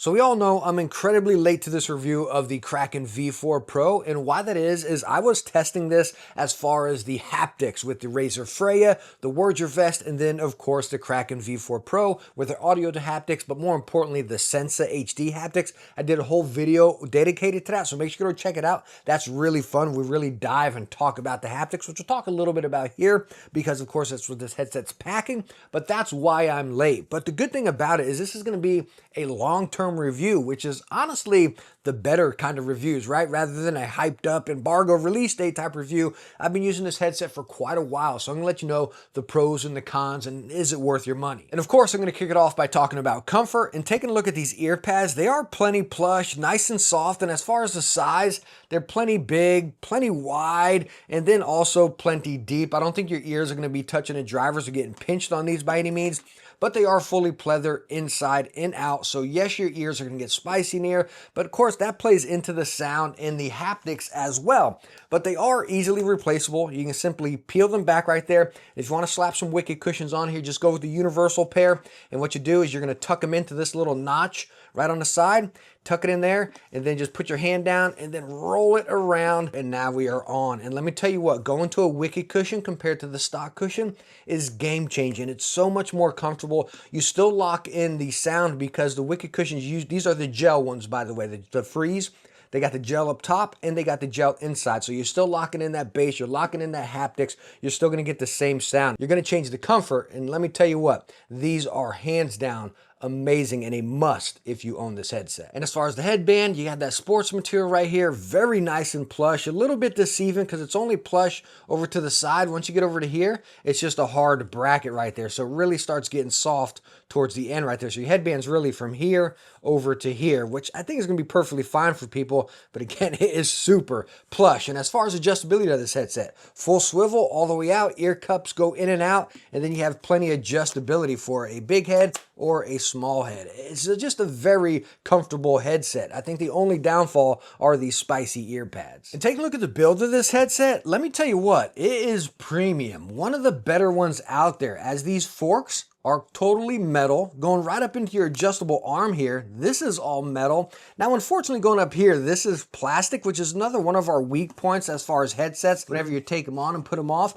So we all know I'm incredibly late to this review of the Kraken V4 Pro, and why that is I was testing this as far as the haptics with the Razer Freya, the Wordger Vest, and then of course the Kraken V4 Pro with their audio to haptics, but more importantly the Sensa HD haptics. I did a whole video dedicated to that, so make sure you go check it out. That's really fun. We really dive and talk about the haptics, which we'll talk a little bit about here because of course that's what this headset's packing, but that's why I'm late. But the good thing about it is this is going to be a long-term review, which is honestly the better kind of reviews, right? Rather than a hyped up embargo release date type review. I've been using this headset for quite a while, so I'm gonna let you know the pros and the cons and is it worth your money. And of course, I'm gonna kick it off by talking about comfort and taking a look at these ear pads. They are plenty plush, nice and soft, and as far as the size, they're plenty big, plenty wide, and then also plenty deep. I don't think your ears are gonna be touching the drivers or getting pinched on these by any means, but they are fully pleather inside and out. So yes, your ears are gonna get spicy in here, but of course that plays into the sound and the haptics as well. But they are easily replaceable. You can simply peel them back right there. If you wanna slap some wicked cushions on here, just go with the universal pair. And what you do is you're gonna tuck them into this little notch right on the side, tuck it in there, and then just put your hand down and then roll it around, and now we are on. And let me tell you what, going to a wicked cushion compared to the stock cushion is game changing. It's so much more comfortable. You still lock in the sound because the wicked cushions, these are the gel ones, by the way, the Freeze. They got the gel up top and they got the gel inside. So you're still locking in that bass, you're locking in that haptics, you're still gonna get the same sound. You're gonna change the comfort, and let me tell you what, these are hands down amazing and a must if you own this headset. And as far as the headband, you got that sports material right here, very nice and plush, a little bit deceiving because it's only plush over to the side. Once you get over to here, it's just a hard bracket right there. So it really starts getting soft towards the end right there. So your headband's really from here over to here, which I think is gonna be perfectly fine for people, but again, it is super plush. And as far as adjustability of this headset, full swivel all the way out, ear cups go in and out, and then you have plenty of adjustability for a big head or a small head. It's just a very comfortable headset. I think the only downfall are these spicy ear pads. And taking a look at the build of this headset, let me tell you what, it is premium. One of the better ones out there, as these forks are totally metal, going right up into your adjustable arm here. This is all metal. Now, unfortunately, going up here, this is plastic, which is another one of our weak points as far as headsets. Whenever you take them on and put them off.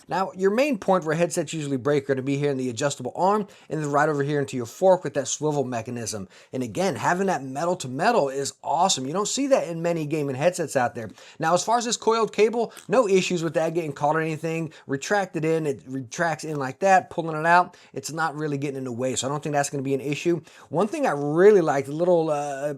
Now, your main point where headsets usually break are to be here in the adjustable arm and then right over here into your fork with that swivel mechanism. And again, having that metal to metal is awesome. You don't see that in many gaming headsets out there. Now, as far as this coiled cable, no issues with that getting caught or anything. Retract it in, it retracts in like that, pulling it out. It's not really getting in the way, so I don't think that's going to be an issue. One thing I really liked, a little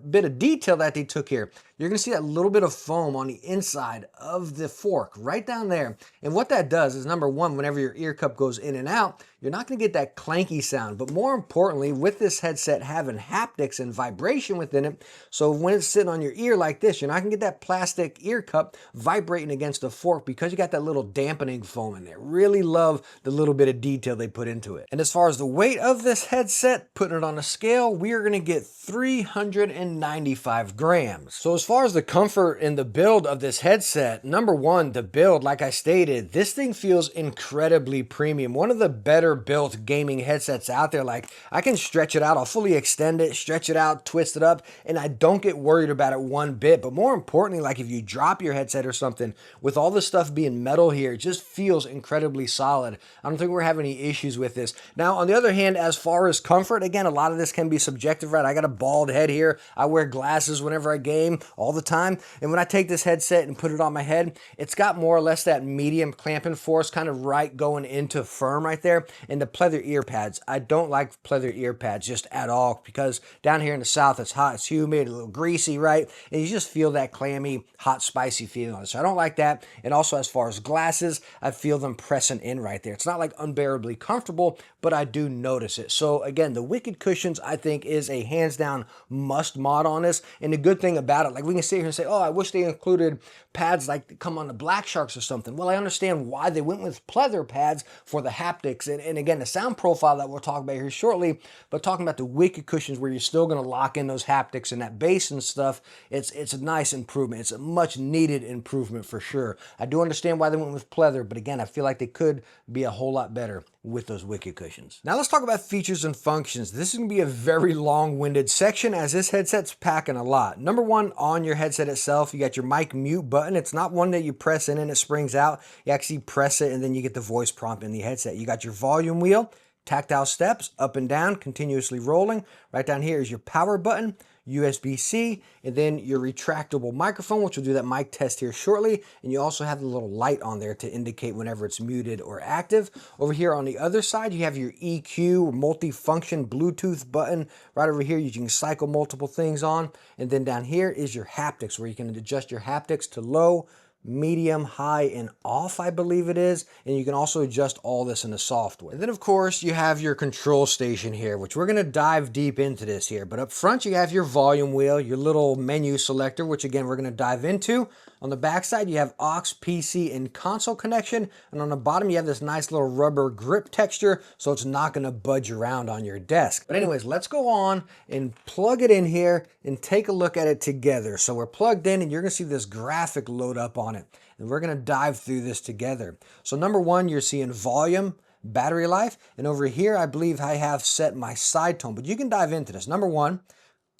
bit of detail that they took here. You're going to see that little bit of foam on the inside of the fork right down there. And what that does is, number one, whenever your ear cup goes in and out, you're not going to get that clanky sound. But more importantly, with this headset having haptics and vibration within it, so when it's sitting on your ear like this, you're not going to get that plastic ear cup vibrating against the fork because you got that little dampening foam in there. Really love the little bit of detail they put into it. And as far as the weight of this headset, putting it on a scale, we are going to get 395 grams. So as far as the comfort and the build of this headset, number one, the build, like I stated, this thing feels incredibly premium. One of the better built gaming headsets out there. Like, I can stretch it out, I'll fully extend it, stretch it out, twist it up, and I don't get worried about it one bit. But more importantly, like if you drop your headset or something, with all the stuff being metal here, it just feels incredibly solid. I don't think we're having any issues with this. Now, on the other hand, as far as comfort, again, a lot of this can be subjective, right? I got a bald head here. I wear glasses whenever I game all the time. And when I take this headset and put it on my head, it's got more or less that medium clamping force kind of right going into firm right there. And the pleather ear pads, I don't like pleather ear pads just at all because down here in the South, it's hot, it's humid, a little greasy, right? And you just feel that clammy, hot, spicy feeling on it. So I don't like that. And also as far as glasses, I feel them pressing in right there. It's not like unbearably comfortable, but I do notice it. So again, the wicked cushions, I think, is a hands down must mod on this. And the good thing about it, like Like we can sit here and say, oh, I wish they included pads like that come on the Black Sharks or something. Well, I understand why they went with pleather pads for the haptics. And again, the sound profile that we'll talk about here shortly, but talking about the wicked cushions where you're still going to lock in those haptics and that bass and stuff, it's a nice improvement. It's a much needed improvement for sure. I do understand why they went with pleather, but again, I feel like they could be a whole lot better with those wicked cushions. Now let's talk about features and functions. This is going to be a very long-winded section as this headset's packing a lot. Number one, on your headset itself, you got your mic mute button. It's not one that you press in and it springs out. You actually press it and then you get the voice prompt in the headset. You got your volume wheel, tactile steps, up and down, continuously rolling. Right down here is your power button, USB-C, and then your retractable microphone, which will do that mic test here shortly. And you also have the little light on there to indicate whenever it's muted or active. Over here on the other side, you have your EQ, multi-function Bluetooth button. Right over here, you can cycle multiple things on. And then down here is your haptics, where you can adjust your haptics to low, medium, high, and off, I believe it is. And you can also adjust all this in the software. And then of course you have your control station here, which we're gonna dive deep into this here. But up front you have your volume wheel, your little menu selector, which again we're gonna dive into. On the back side you have aux, PC, and console connection. And on the bottom you have this nice little rubber grip texture, so it's not gonna budge around on your desk. But anyways, let's go on and plug it in here and take a look at it together. So we're plugged in and you're gonna see this graphic load up on it. And we're gonna dive through this together. So number one, you're seeing volume, battery life, and over here I believe I have set my side tone, but you can dive into this. Number one,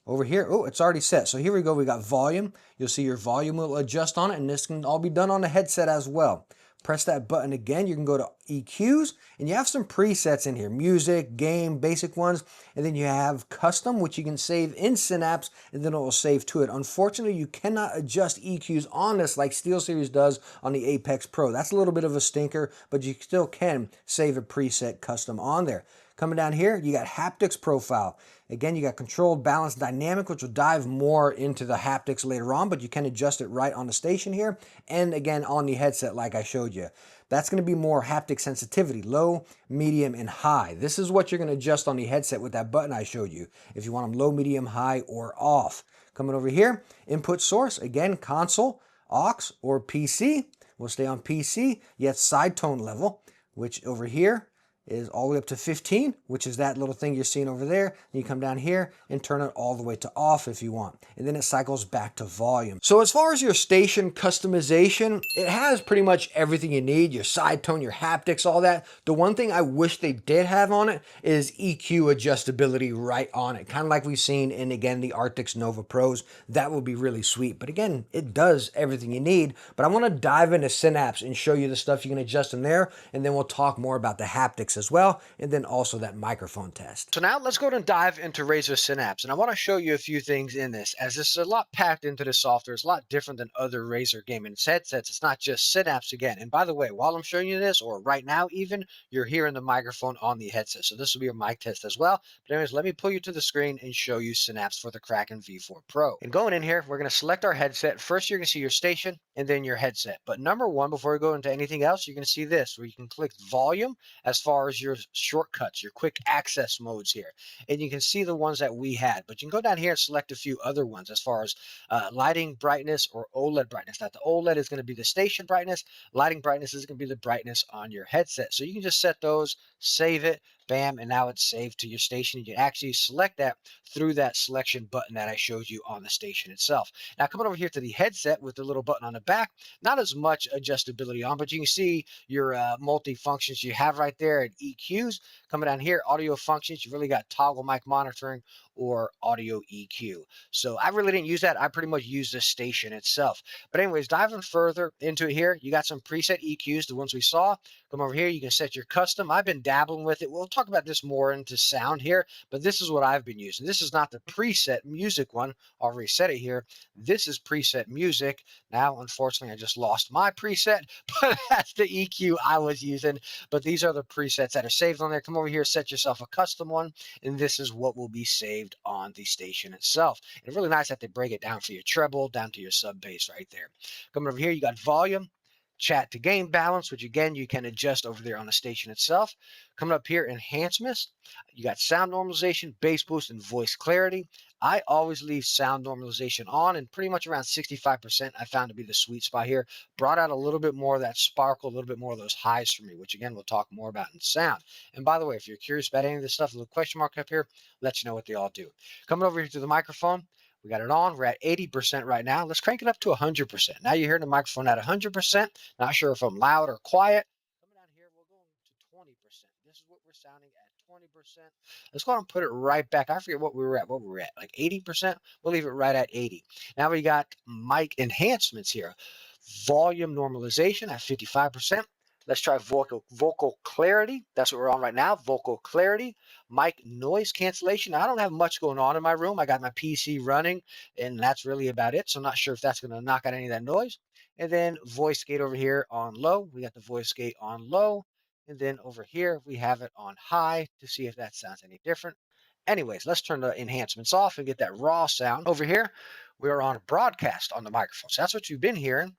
over here, oh, it's already set. So here we go, we got volume. You'll see your volume will adjust on it, and this can all be done on the headset as well. Press that button again, you can go to EQs, and you have some presets in here, music, game, basic ones, and then you have custom, which you can save in Synapse, and then it will save to it. Unfortunately, you cannot adjust EQs on this like SteelSeries does on the Apex Pro. That's a little bit of a stinker, but you still can save a preset custom on there. Coming down here, you got haptics profile. Again, you got controlled, balanced, dynamic, which will dive more into the haptics later on, but you can adjust it right on the station here. And again, on the headset, like I showed you. That's going to be more haptic sensitivity, low, medium, and high. This is what you're going to adjust on the headset with that button I showed you, if you want them low, medium, high, or off. Coming over here, input source, again, console, aux, or PC. We'll stay on PC. You have side tone level, which over here is all the way up to 15, which is that little thing you're seeing over there. And you come down here and turn it all the way to off if you want. And then it cycles back to volume. So as far as your station customization, it has pretty much everything you need, your side tone, your haptics, all that. The one thing I wish they did have on it is EQ adjustability right on it. Kind of like we've seen in, again, the Arctis Nova Pros. That would be really sweet. But again, it does everything you need. But I want to dive into Synapse and show you the stuff you can adjust in there. And then we'll talk more about the haptics as well, and then also that microphone test. So now let's go and dive into Razer Synapse, and I want to show you a few things in this, as this is a lot packed into the software. It's a lot different than other Razer gaming headsets. It's not just Synapse again. And by the way, while I'm showing you this, or right now even, you're hearing the microphone on the headset. So this will be a mic test as well. But anyways, let me pull you to the screen and show you Synapse for the Kraken V4 Pro. And going in here, we're going to select our headset. First, you're going to see your station and then your headset. But number one, before we go into anything else, you're going to see this, where you can click volume as far as your shortcuts, your quick access modes here. And you can see the ones that we had, but you can go down here and select a few other ones as far as lighting brightness or OLED brightness. Now the OLED is going to be the station brightness. Lighting brightness is going to be the brightness on your headset. So you can just set those, save it, bam, and now it's saved to your station. You can actually select that through that selection button that I showed you on the station itself. Now coming over here to the headset with the little button on the back, not as much adjustability on, but you can see your multi-functions you have right there at EQs. Coming down here, audio functions, you really got toggle mic monitoring or audio EQ. So I really didn't use that. I pretty much used the station itself. But anyways, diving further into it here, you got some preset EQs, the ones we saw. Come over here, you can set your custom. I've been dabbling with it. We'll talk about this more into sound here, but this is what I've been using. This is not the preset music one. I'll reset it here. This is preset music. Now, unfortunately, I just lost my preset, but that's the EQ I was using. But these are the presets that are saved on there. Come over here, set yourself a custom one, and this is what will be saved on the station itself. And really nice that they break it down for your treble, down to your sub bass right there. Coming over here, you got volume, chat to game balance, which again, you can adjust over there on the station itself. Coming up here, enhancements, you got sound normalization, bass boost, and voice clarity. I always leave sound normalization on, and pretty much around 65% I found to be the sweet spot here. Brought out a little bit more of that sparkle, a little bit more of those highs for me, which again we'll talk more about in sound. And by the way, if you're curious about any of this stuff, the little question mark up here lets you know what they all do. Coming over here to the microphone, we got it on. We're at 80% right now. Let's crank it up to 100%. Now you're hearing the microphone at 100%. Not sure if I'm loud or quiet. Coming down here, we'll go to 20%. This is what we're sounding at 20%. Let's go ahead and put it right back. I forget what we were at. What we were at, like 80%. We'll leave it right at 80. Now we got mic enhancements here. Volume normalization at 55%. Let's try vocal clarity. That's what we're on right now. Vocal clarity. Mic noise cancellation. Now, I don't have much going on in my room. I got my PC running, and that's really about it. So I'm not sure if that's going to knock out any of that noise. And then voice gate over here on low. We got the voice gate on low. And then over here, we have it on high to see if that sounds any different. Anyways, let's turn the enhancements off and get that raw sound. Over here, we are on broadcast on the microphone. So that's what you've been hearing.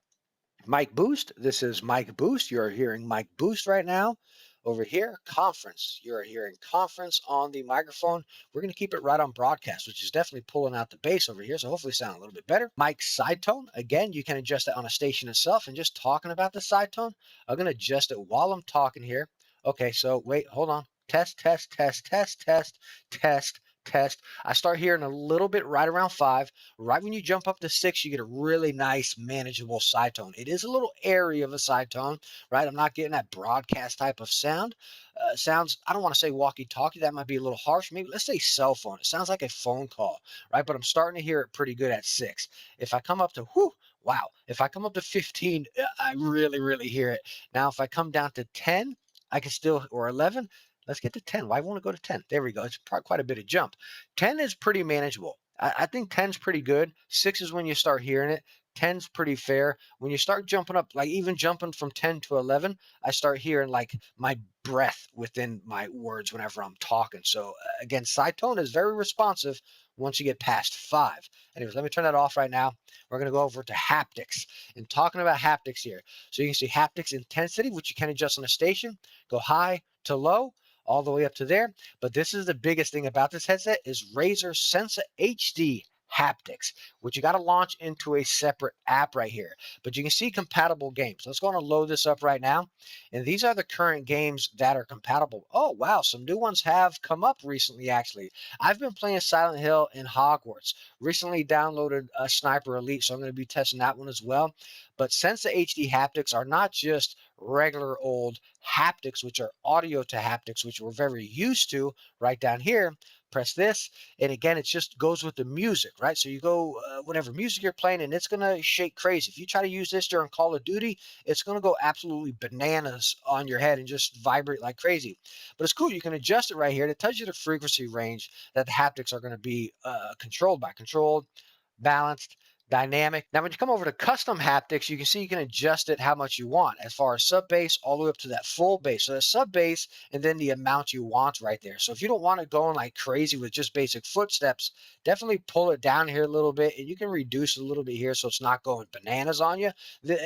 Mic Boost. This is Mic Boost. You're hearing Mic Boost right now. Over here, conference. You're hearing conference on the microphone. We're going to keep it right on broadcast, which is definitely pulling out the bass over here. So hopefully sound a little bit better. Mic side tone. Again, you can adjust that on a station itself. And just talking about the side tone, I'm going to adjust it while I'm talking here. Okay, so wait, hold on. Test, test, test, test, test, test, test. I start hearing a little bit right around 5. Right when you jump up to 6, you get a really nice, manageable side tone. It is a little airy of a side tone, right? I'm not getting that broadcast type of sound. Sounds, I don't want to say walkie-talkie. That might be a little harsh. Maybe let's say cell phone. It sounds like a phone call, right? But I'm starting to hear it pretty good at 6. If I come up to, whoo, wow. If I come up to 15, I really, really hear it. Now, if I come down to 10, I can still, or 11, let's get to 10. Why won't it go to 10? There we go. It's quite a bit of jump. 10 is pretty manageable. I think 10's pretty good. 6 is when you start hearing it. 10's pretty fair. When you start jumping up, like even jumping from 10 to 11, I start hearing like my breath within my words whenever I'm talking. So again, side tone is very responsive once you get past 5. Anyways, let me turn that off right now. We're going to go over to haptics and talking about haptics here. So you can see haptics intensity, which you can adjust on a station, go high to low, all the way up to there. But this is the biggest thing about this headset is Razer Sensa HD haptics, which you got to launch into a separate app right here. But you can see compatible games. Let's go and load this up right now. And these are the current games that are compatible. Oh, wow. Some new ones have come up recently, actually. I've been playing Silent Hill and Hogwarts. Recently downloaded a Sniper Elite, so I'm going to be testing that one as well. But Sensa HD haptics are not just regular old haptics, which are audio to haptics, which we're very used to right down here. Press this, and again, it just goes with the music, right? So you go whatever music you're playing, and it's gonna shake crazy. If you try to use this during Call of Duty, it's gonna go absolutely bananas on your head and just vibrate like crazy. But it's cool. You can adjust it right here. It tells you the frequency range that the haptics are going to be controlled by. Controlled, balanced, dynamic. Now, when you come over to custom haptics, you can see you can adjust it how much you want as far as sub bass all the way up to that full bass. So the sub bass and then the amount you want right there. So if you don't want it going like crazy with just basic footsteps, definitely pull it down here a little bit and you can reduce it a little bit here so it's not going bananas on you.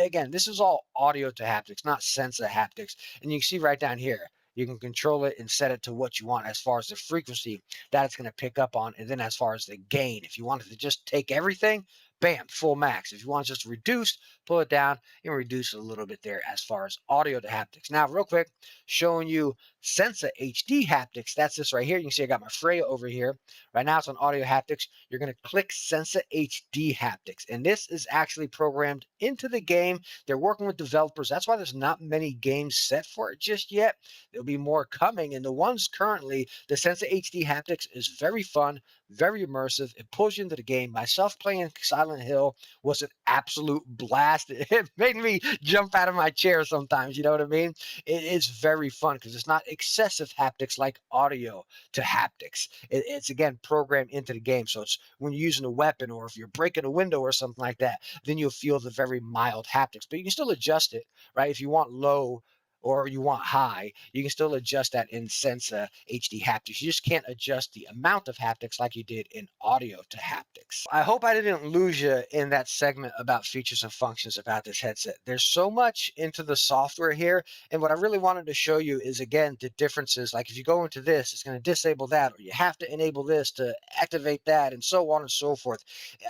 Again, this is all audio to haptics, not sense haptics. And you can see right down here, you can control it and set it to what you want as far as the frequency that it's going to pick up on. And then as far as the gain, if you wanted to just take everything, bam, full max. If you want to just reduce, pull it down and reduce it a little bit there as far as audio to haptics. Now, real quick, showing you Sensa HD haptics. That's this right here. You can see I got my Freya over here. Right now it's on audio haptics. You're going to click Sensa HD haptics. And this is actually programmed into the game. They're working with developers. That's why there's not many games set for it just yet. There'll be more coming. And the ones currently, the Sensa HD haptics is very fun, very immersive. It pulls you into the game. Myself playing Silent Hill was an absolute blast. It made me jump out of my chair sometimes. You know what I mean? It is very fun because it's not excessive haptics like audio to haptics. It's again programmed into the game. So it's when you're using a weapon or if you're breaking a window or something like that, then you'll feel the very mild haptics. But you can still adjust it, right? If you want low or you want high, you can still adjust that in Sensa HD haptics. You just can't adjust the amount of haptics like you did in audio to haptics. I hope I didn't lose you in that segment about features and functions about this headset. There's so much into the software here, and what I really wanted to show you is, again, the differences. Like if you go into this, it's going to disable that, or you have to enable this to activate that, and so on and so forth.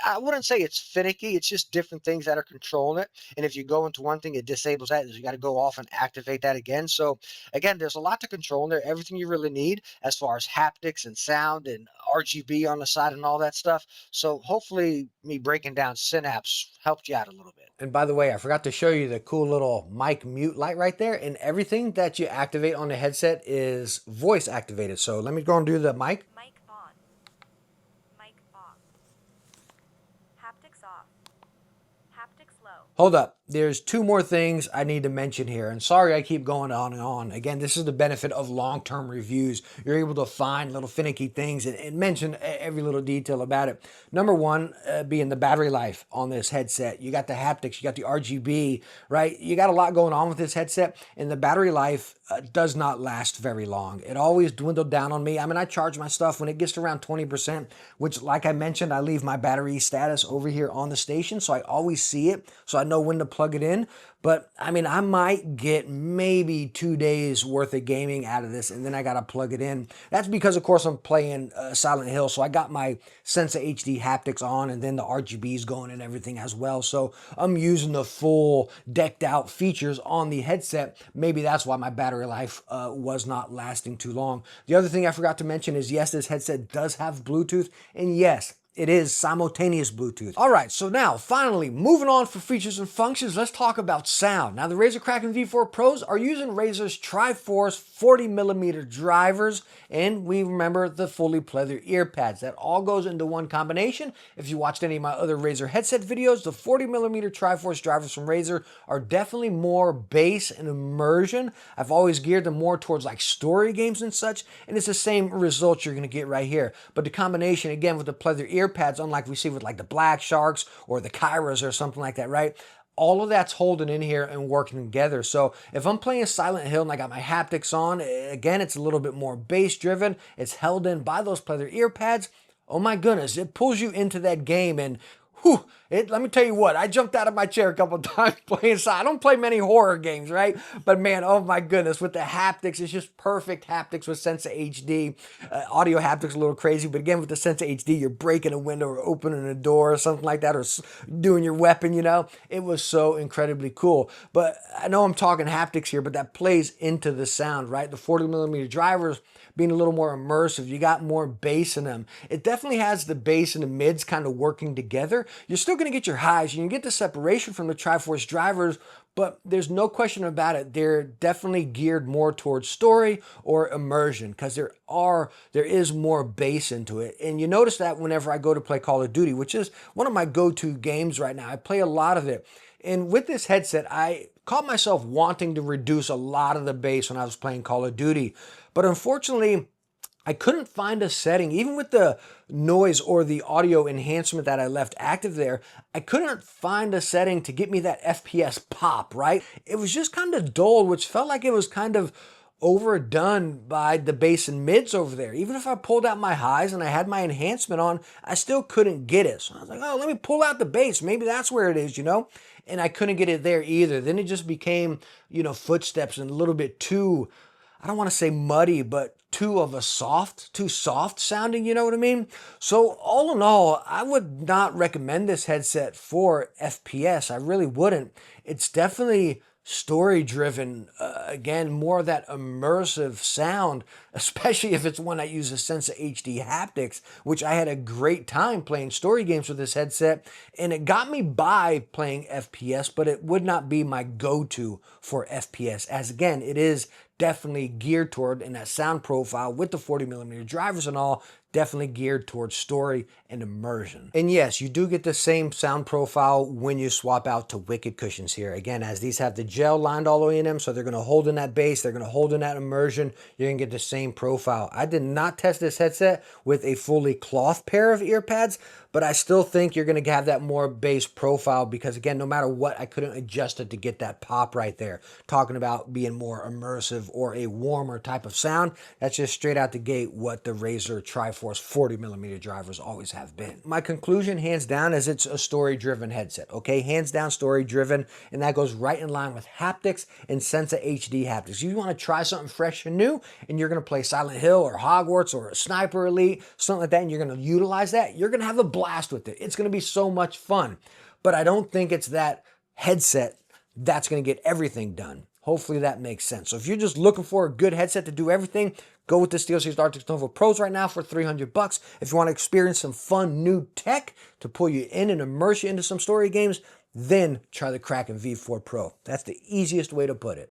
I wouldn't say it's finicky, it's just different things that are controlling it. And if you go into one thing, it disables that. You got to go off and activate that again. So again, there's a lot to control in there. Everything you really need as far as haptics and sound and RGB on the side and all that stuff. So hopefully me breaking down Synapse helped you out a little bit. And by the way, I forgot to show you the cool little mic mute light right there. And everything that you activate on the headset is voice activated. So let me go and do the mic. Mic on. Mic off. Haptics off. Haptics low. Hold up. There's two more things I need to mention here. And sorry I keep going on and on. Again, this is the benefit of long-term reviews. You're able to find little finicky things and mention every little detail about it. Number one, being the battery life on this headset. You got the haptics, you got the RGB, right? You got a lot going on with this headset, and the battery life does not last very long. It always dwindled down on me. I mean, I charge my stuff when it gets to around 20%, which, like I mentioned, I leave my battery status over here on the station, so I always see it, so I know when to plug it in. But I mean, I might get maybe 2 days worth of gaming out of this, and then I got to plug it in. That's because, of course, I'm playing Silent Hill, so I got my Sensa HD haptics on, and then the RGB's going and everything as well. So I'm using the full decked out features on the headset. Maybe that's why my battery life was not lasting too long. The other thing I forgot to mention is, yes, this headset does have Bluetooth, and yes, it is simultaneous Bluetooth. All right, so now finally moving on for features and functions, let's talk about sound. Now the Razer Kraken V4 Pros are using Razer's Triforce 40mm drivers, and we remember the fully pleather ear pads. That all goes into one combination. If you watched any of my other Razer headset videos, the 40mm Triforce drivers from Razer are definitely more bass and immersion. I've always geared them more towards like story games and such, and it's the same results you're gonna get right here. But the combination, again, with the pleather ear pads, unlike we see with like the Black Sharks or the Kyras or something like that, right? All of that's holding in here and working together. So if I'm playing Silent Hill and I got my haptics on, again, it's a little bit more bass driven. It's held in by those pleather ear pads. Oh my goodness, it pulls you into that game, and whew, let me tell you what, I jumped out of my chair a couple of times playing. I don't play many horror games, right? But man, oh my goodness, with the haptics, it's just perfect haptics with Sensa HD. Audio haptics a little crazy, but again, with the Sensa HD, you're breaking a window or opening a door or something like that, or doing your weapon, you know? It was so incredibly cool. But I know I'm talking haptics here, but that plays into the sound, right? The 40mm drivers being a little more immersive, you got more bass in them. It definitely has the bass and the mids kind of working together. You're still going to get your highs, you can get the separation from the Triforce drivers, but there's no question about it. They're definitely geared more towards story or immersion, because there is more bass into it. And you notice that whenever I go to play Call of Duty, which is one of my go-to games right now. I play a lot of it. And with this headset, I caught myself wanting to reduce a lot of the bass when I was playing Call of Duty. But unfortunately, I couldn't find a setting, even with the noise or the audio enhancement that I left active there, I couldn't find a setting to get me that FPS pop, right? It was just kind of dull, which felt like it was kind of overdone by the bass and mids over there. Even if I pulled out my highs and I had my enhancement on, I still couldn't get it. So I was like, oh, let me pull out the bass. Maybe that's where it is, you know? And I couldn't get it there either. Then it just became, footsteps and a little bit too, I don't want to say muddy, but too soft sounding, you know what I mean? So all in all, I would not recommend this headset for FPS. I really wouldn't. It's definitely story driven, again, more of that immersive sound, especially if it's one that uses Sensa HD haptics, which I had a great time playing story games with this headset, and it got me by playing FPS, but it would not be my go-to for FPS, as again, it is definitely geared toward, in that sound profile with the 40mm drivers and all, definitely geared towards story and immersion. And yes, you do get the same sound profile when you swap out to Wicked cushions here. Again, as these have the gel lined all the way in them, so they're going to hold in that bass, they're going to hold in that immersion, you're going to get the same profile. I did not test this headset with a fully cloth pair of ear pads, but but I still think you're going to have that more bass profile because, again, no matter what, I couldn't adjust it to get that pop right there. Talking about being more immersive or a warmer type of sound, that's just straight out the gate what the Razer Triforce 40mm drivers always have been. My conclusion, hands down, is it's a story-driven headset, okay? Hands down story-driven, and that goes right in line with haptics and Sensa HD haptics. You want to try something fresh and new, and you're going to play Silent Hill or Hogwarts or a Sniper Elite, something like that, and you're going to utilize that, you're going to have a blast with it. It's going to be so much fun. But I don't think it's that headset that's going to get everything done. Hopefully that makes sense. So if you're just looking for a good headset to do everything, go with the SteelSeries Arctis Nova Pros right now for $300. If you want to experience some fun new tech to pull you in and immerse you into some story games, then try the Kraken V4 Pro. That's the easiest way to put it.